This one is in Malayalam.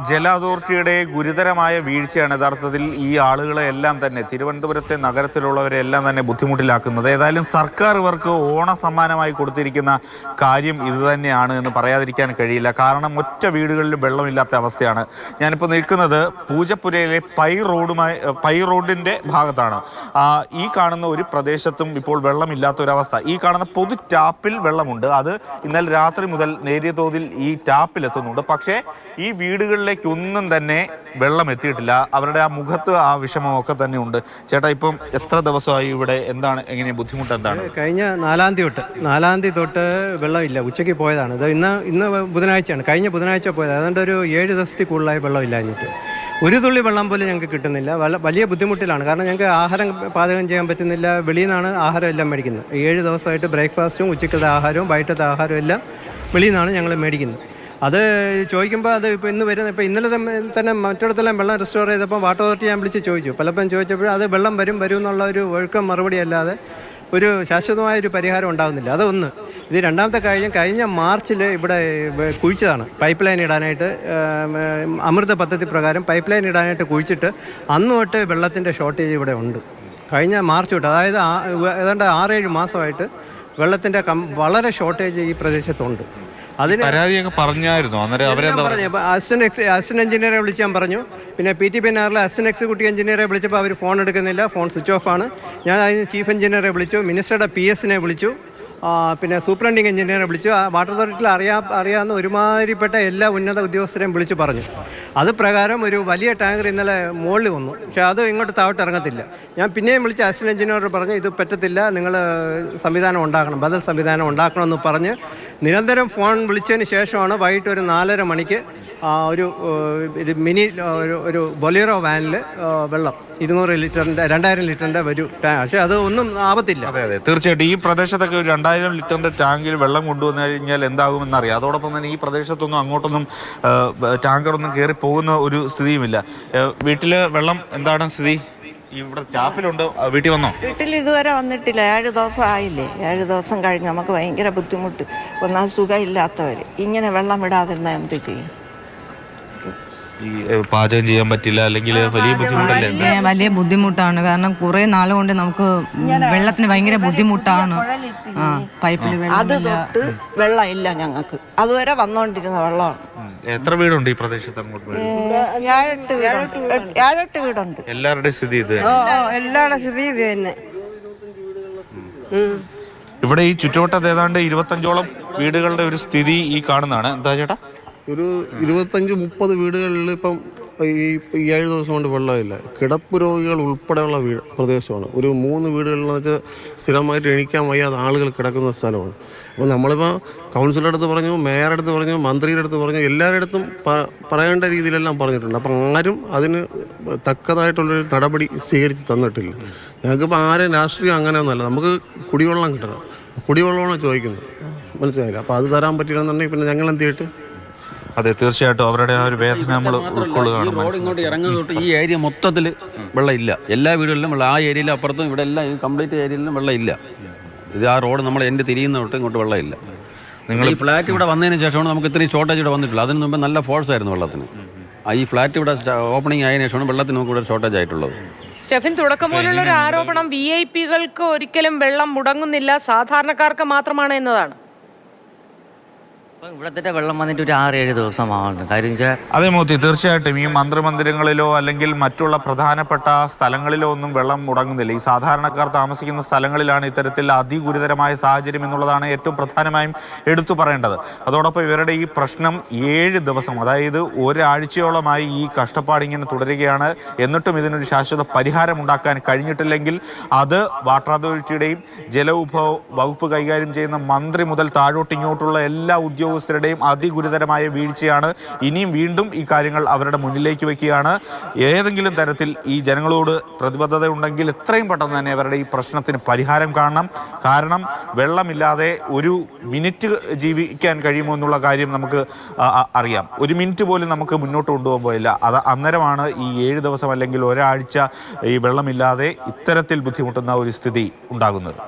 ജല അതോറിറ്റിയുടെ ഗുരുതരമായ വീഴ്ചയാണ് യഥാർത്ഥത്തിൽ ഈ ആളുകളെ എല്ലാം തന്നെ തിരുവനന്തപുരത്തെ നഗരത്തിലുള്ളവരെല്ലാം തന്നെ ബുദ്ധിമുട്ടിലാക്കുന്നത്. ഏതായാലും സർക്കാർ ഇവർക്ക് ഓണ സമ്മാനമായി കൊടുത്തിരിക്കുന്ന കാര്യം ഇതുതന്നെയാണ് എന്ന് പറയാതിരിക്കാൻ കഴിയില്ല. കാരണം ഒറ്റ വീടുകളിൽ വെള്ളമില്ലാത്ത അവസ്ഥയാണ്. ഞാനിപ്പോൾ നിൽക്കുന്നത് പൂജപ്പുരയിലെ പൈ റോഡിൻ്റെ ഭാഗത്താണ്. ഈ കാണുന്ന ഒരു പ്രദേശത്തും ഇപ്പോൾ വെള്ളമില്ലാത്തൊരവസ്ഥ. ഈ കാണുന്ന പൊതു ടാപ്പിൽ വെള്ളമുണ്ട്. അത് ഇന്നലെ രാത്രി മുതൽ നേരിയ തോതിൽ ഈ ടാപ്പിലെത്തുന്നുണ്ട്. പക്ഷേ ഈ വീടുകളിലേക്ക് ഒന്നും തന്നെ വെള്ളം എത്തിയിട്ടില്ല. അവരുടെ ആ മുഖത്ത് ആ വിഷമമൊക്കെ തന്നെ ഉണ്ട്. ചേട്ടാ, ഇപ്പം എത്ര ദിവസമായി ഇവിടെ? എന്താണ് എങ്ങനെയാണ് ബുദ്ധിമുട്ട്? എന്താണ്? കഴിഞ്ഞ 4-ാം തീയതി തൊട്ട് വെള്ളമില്ല. ഉച്ചയ്ക്ക് പോയതാണ്. ഇത് ഇന്ന് ബുധനാഴ്ചയാണ്. കഴിഞ്ഞ ബുധനാഴ്ച പോയത്. അതുകൊണ്ട് ഒരു 7 ദിവസത്തിൽ കൂടുതലായി വെള്ളമില്ല. കഴിഞ്ഞിട്ട് ഒരു തുള്ളി വെള്ളം പോലും ഞങ്ങൾക്ക് കിട്ടുന്നില്ല. വലിയ ബുദ്ധിമുട്ടിലാണ്. കാരണം ഞങ്ങൾക്ക് ആഹാരം പാചകം ചെയ്യാൻ പറ്റുന്നില്ല. വെളിയിൽ നിന്നാണ് ആഹാരം എല്ലാം മേടിക്കുന്നത്. 7 ദിവസമായിട്ട് ബ്രേക്ക്ഫാസ്റ്റും ഉച്ചക്കത്തെ ആഹാരവും വൈകിട്ടത്തെ ആഹാരവും എല്ലാം വെളിയിൽ നിന്നാണ് ഞങ്ങൾ മേടിക്കുന്നത്. അത് ചോദിക്കുമ്പോൾ അത് ഇപ്പോൾ ഇന്നലെ തന്നെ മറ്റിടത്തെല്ലാം വെള്ളം റെസ്റ്റോർ ചെയ്തപ്പോൾ വാട്ടർ അതോറിറ്റി ഞാൻ വിളിച്ച് ചോദിച്ചു. പലപ്പോഴും ചോദിച്ചപ്പോൾ അത് വെള്ളം വരും എന്നുള്ള ഒരു ഒഴുക്കം മറുപടി അല്ലാതെ ഒരു ശാശ്വതമായൊരു പരിഹാരം ഉണ്ടാകുന്നില്ല. അതൊന്ന്. ഇത് രണ്ടാമത്തെ കഴിഞ്ഞ മാർച്ചിൽ ഇവിടെ കുഴിച്ചതാണ് പൈപ്പ് ലൈൻ ഇടാനായിട്ട്. അമൃത പദ്ധതി പ്രകാരം പൈപ്പ് ലൈൻ ഇടാനായിട്ട് കുഴിച്ചിട്ട് അന്ന് തൊട്ട് വെള്ളത്തിൻ്റെ ഷോർട്ടേജ് ഇവിടെ ഉണ്ട്. കഴിഞ്ഞ മാർച്ച് തൊട്ട്, അതായത് ഏതാണ്ട് 6-7 മാസമായിട്ട് വെള്ളത്തിൻ്റെ വളരെ ഷോർട്ടേജ് ഈ പ്രദേശത്തുണ്ട്. അതിന് പരാതിയൊക്കെ പറഞ്ഞായിരുന്നു. അസിസ്റ്റന്റ് എഞ്ചിനീയറെ വിളിച്ച് ഞാൻ പറഞ്ഞു. പിന്നെ PTPNRലെ അസിസ്റ്റന്റ് എക്സിക്യൂട്ടീവ് എഞ്ചിനീയറെ വിളിച്ചപ്പോൾ അവർ ഫോൺ എടുക്കുന്നില്ല. ഫോൺ സ്വിച്ച് ഓഫ് ആണ്. ഞാൻ അതിന് ചീഫ് എഞ്ചിനീയറെ വിളിച്ചു. മിനിസ്റ്ററുടെ PS-നെ വിളിച്ചു. പിന്നെ സൂപ്രണ്ടിങ് എഞ്ചിനീയറെ വിളിച്ചു. വാട്ടർ അതോറിറ്റിയിൽ അറിയാവുന്ന ഒരുമാതിരിപ്പെട്ട എല്ലാ ഉന്നത ഉദ്യോഗസ്ഥരെയും വിളിച്ചു പറഞ്ഞു. അത് പ്രകാരം ഒരു വലിയ ടാങ്കർ ഇന്നലെ മുകളിൽ വന്നു. പക്ഷേ അത് ഇങ്ങോട്ട് താഴോട്ട് ഇറങ്ങത്തില്ല. ഞാൻ പിന്നെയും വിളിച്ച് അസിസ്റ്റന്റ് എഞ്ചിനീയർ പറഞ്ഞു, ഇത് പറ്റത്തില്ല, നിങ്ങൾ സംവിധാനം ഉണ്ടാക്കണം, ബദൽ സംവിധാനം ഉണ്ടാക്കണമെന്ന് പറഞ്ഞ് നിരന്തരം ഫോൺ വിളിച്ചതിന് ശേഷമാണ് വൈകിട്ട് ഒരു 4:30 മണിക്ക് ഒരു ഒരു ബൊലേറോ വാനിൽ വെള്ളം 200 ലിറ്ററിൻ്റെ 2000 ലിറ്ററിൻ്റെ ഒരു ടാങ്ക്. പക്ഷേ അത് ഒന്നും ആവത്തില്ല. അതെ, തീർച്ചയായിട്ടും ഈ പ്രദേശത്തൊക്കെ ഒരു 2000 ലിറ്ററിൻ്റെ ടാങ്കിൽ വെള്ളം കൊണ്ടുവന്നു കഴിഞ്ഞാൽ എന്താകുമെന്നറിയാം. അതോടൊപ്പം തന്നെ ഈ പ്രദേശത്തൊന്നും അങ്ങോട്ടൊന്നും ടാങ്കറൊന്നും കയറി പോകുന്ന ഒരു സ്ഥിതിയുമില്ല. വീട്ടിൽ വെള്ളം എന്താണ് സ്ഥിതി? ഇവിടെ ടാപ്പിലുണ്ട്. വീട്ടിൽ വന്നോ? വീട്ടിൽ ഇതുവരെ വന്നിട്ടില്ല. 7 ദിവസം ആയില്ലേ. 7 ദിവസം കഴിഞ്ഞ് നമുക്ക് ഭയങ്കര ബുദ്ധിമുട്ട്. ഒന്നാം സുഖമില്ലാത്തവർ ഇങ്ങനെ വെള്ളം വിടാതിരുന്നാൽ എന്ത് ചെയ്യും? ഈ പാചകം ചെയ്യാൻ പറ്റില്ല, അല്ലെങ്കിൽ വലിയ ബുദ്ധിമുട്ടല്ലേ? വലിയ ബുദ്ധിമുട്ടാണ്. കാരണം കുറെ നാൾ കൊണ്ട് നമുക്ക് വെള്ളത്തിന് ഭയങ്കര ബുദ്ധിമുട്ടാണ്. പൈപ്പിൽ അത് തൊട്ട് വെള്ളം ഇല്ല ഞങ്ങൾക്ക്. അതുവരെ വന്നോണ്ടിരുന്ന വെള്ളമാണ്. എത്ര വീടുണ്ട് ഈ പ്രദേശത്ത്? അങ്ങോട്ട് 7-8 വീടുണ്ട്. എല്ലാവരുടെയും സ്ഥിതി ഇത്? എല്ലാവരുടെ സ്ഥിതി ഇത് തന്നെ. ഇവിടെ ഈ ചുറ്റുവട്ടത്ത് ഏതാണ്ട് 25ഓളം വീടുകളുടെ ഒരു സ്ഥിതി ഈ കാണുന്നതാണ്. എന്താ ചേട്ടാ? ഒരു 25-30 വീടുകളിൽ ഇപ്പം ഈ 7 ദിവസം കൊണ്ട് വെള്ളമില്ല. കിടപ്പ് രോഗികൾ ഉൾപ്പെടെയുള്ള പ്രദേശമാണ്. ഒരു 3 വീടുകളിലെന്ന് വെച്ചാൽ സ്ഥിരമായിട്ട് എണീക്കാൻ വയ്യാതെ ആളുകൾ കിടക്കുന്ന സ്ഥലമാണ്. അപ്പോൾ നമ്മളിപ്പോൾ കൗൺസിലറുടെ അടുത്ത് പറഞ്ഞു, മേയറുടെ അടുത്ത് പറഞ്ഞു, മന്ത്രിയുടെ അടുത്ത് പറഞ്ഞു, എല്ലാവരുടെ അടുത്തും പറയേണ്ട രീതിയിലെല്ലാം പറഞ്ഞിട്ടുണ്ട്. അപ്പം ആരും അതിന് തക്കതായിട്ടുള്ളൊരു നടപടി സ്വീകരിച്ച് തന്നിട്ടില്ല. ഞങ്ങൾക്കിപ്പോൾ ആരെയും രാഷ്ട്രീയം അങ്ങനെയൊന്നുമല്ല. നമുക്ക് കുടിവെള്ളം കിട്ടണം. കുടിവെള്ളമാണ് ചോദിക്കുന്നത്, മനസ്സിലായില്ല. അപ്പോൾ അത് തരാൻ പറ്റില്ലെന്നുണ്ടെങ്കിൽ പിന്നെ ഞങ്ങൾ എന്ത് ചെയ്തിട്ട്? അതെ, തീർച്ചയായിട്ടും അവരുടെ ആ ഒരു വേദന നമ്മൾ ഉൾക്കൊള്ളുകയാണ്. ഇങ്ങോട്ട് ഇറങ്ങുന്നത് തൊട്ട് ഈ ഏരിയ മൊത്തത്തിൽ വെള്ളം ഇല്ല. എല്ലാ വീടുകളിലും വെള്ളം. ആ ഏരിയയിലും അപ്പുറത്തും ഇവിടെ എല്ലാം ഈ കംപ്ലീറ്റ് ഏരിയയിലും വെള്ളം ഇല്ല. ഇത് ആ റോഡ് നമ്മൾ തിരിയുന്ന തൊട്ട് ഇങ്ങോട്ട് വെള്ളം ഇല്ല. നിങ്ങൾ ഈ ഫ്ലാറ്റ് ഇവിടെ വന്നതിന് ശേഷമാണ് നമുക്ക് ഇത്രയും ഷോർട്ടേജ് ഇവിടെ വന്നിട്ടുള്ളത്. അതിന് മുമ്പ് നല്ല ഫോഴ്സ് ആയിരുന്നു വെള്ളത്തിന്. ഈ ഫ്ലാറ്റ് ഇവിടെ ഓപ്പണിംഗ് ആയതിനു ശേഷമാണ് വെള്ളത്തിന് നമുക്ക് ഇവിടെ ഷോർട്ടേജ് ആയിട്ടുള്ളത്. സ്റ്റെഫിൻ, തുടക്കം മുതലുള്ള ഒരു ആരോപണം VIP-കൾക്ക് ഒരിക്കലും വെള്ളം മുടങ്ങുന്നില്ല, സാധാരണക്കാർക്ക് മാത്രമാണ് എന്നതാണ്. ഇവിടത്തെ വെള്ളം വന്നിട്ട് ഒരു 6-7 ദിവസമാണ്. കാര്യം വെച്ചാൽ അതേ മോത്തി, തീർച്ചയായിട്ടും ഈ മന്ത്രിമന്ദിരങ്ങളിലോ അല്ലെങ്കിൽ മറ്റുള്ള പ്രധാനപ്പെട്ട സ്ഥലങ്ങളിലോ ഒന്നും വെള്ളം മുടങ്ങുന്നില്ല. ഈ സാധാരണക്കാർ താമസിക്കുന്ന സ്ഥലങ്ങളിലാണ് ഇത്തരത്തിൽ അതിഗുരുതരമായ സാഹചര്യം എന്നുള്ളതാണ് ഏറ്റവും പ്രധാനമായും എടുത്തു പറയേണ്ടത്. അതോടൊപ്പം ഇവരുടെ ഈ പ്രശ്നം 7 ദിവസം, അതായത് ഒരാഴ്ചയോളമായി ഈ കഷ്ടപ്പാടിങ്ങനെ തുടരുകയാണ്. എന്നിട്ടും ഇതിനൊരു ശാശ്വത പരിഹാരം ഉണ്ടാക്കാൻ കഴിഞ്ഞിട്ടില്ലെങ്കിൽ അത് വാട്ടർ അതോറിറ്റിയുടെയും ജലവിഭവ വകുപ്പ് കൈകാര്യം ചെയ്യുന്ന മന്ത്രി മുതൽ താഴോട്ടിങ്ങോട്ടുള്ള എല്ലാ ഉദ്യോഗസ്ഥരുടെയും അതിഗുരുതരമായ വീഴ്ചയാണ്. ഇനിയും വീണ്ടും ഈ കാര്യങ്ങൾ അവരുടെ മുന്നിലേക്ക് വയ്ക്കുകയാണ്. ഏതെങ്കിലും തരത്തിൽ ഈ ജനങ്ങളോട് പ്രതിബദ്ധത ഉണ്ടെങ്കിൽ എത്രയും പെട്ടെന്ന് തന്നെ അവരുടെ ഈ പ്രശ്നത്തിന് പരിഹാരം കാണണം. കാരണം വെള്ളമില്ലാതെ ഒരു മിനിറ്റ് ജീവിക്കാൻ കഴിയുമോ എന്നുള്ള കാര്യം നമുക്ക് അറിയാം. ഒരു മിനിറ്റ് പോലും നമുക്ക് മുന്നോട്ട് കൊണ്ടുപോകാൻ പോയില്ല. അത് അന്നേരമാണ് ഈ 7 ദിവസം അല്ലെങ്കിൽ ഒരാഴ്ച ഈ വെള്ളമില്ലാതെ ഇത്തരത്തിൽ ബുദ്ധിമുട്ടുന്ന ഒരു സ്ഥിതി ഉണ്ടാകുന്നത്.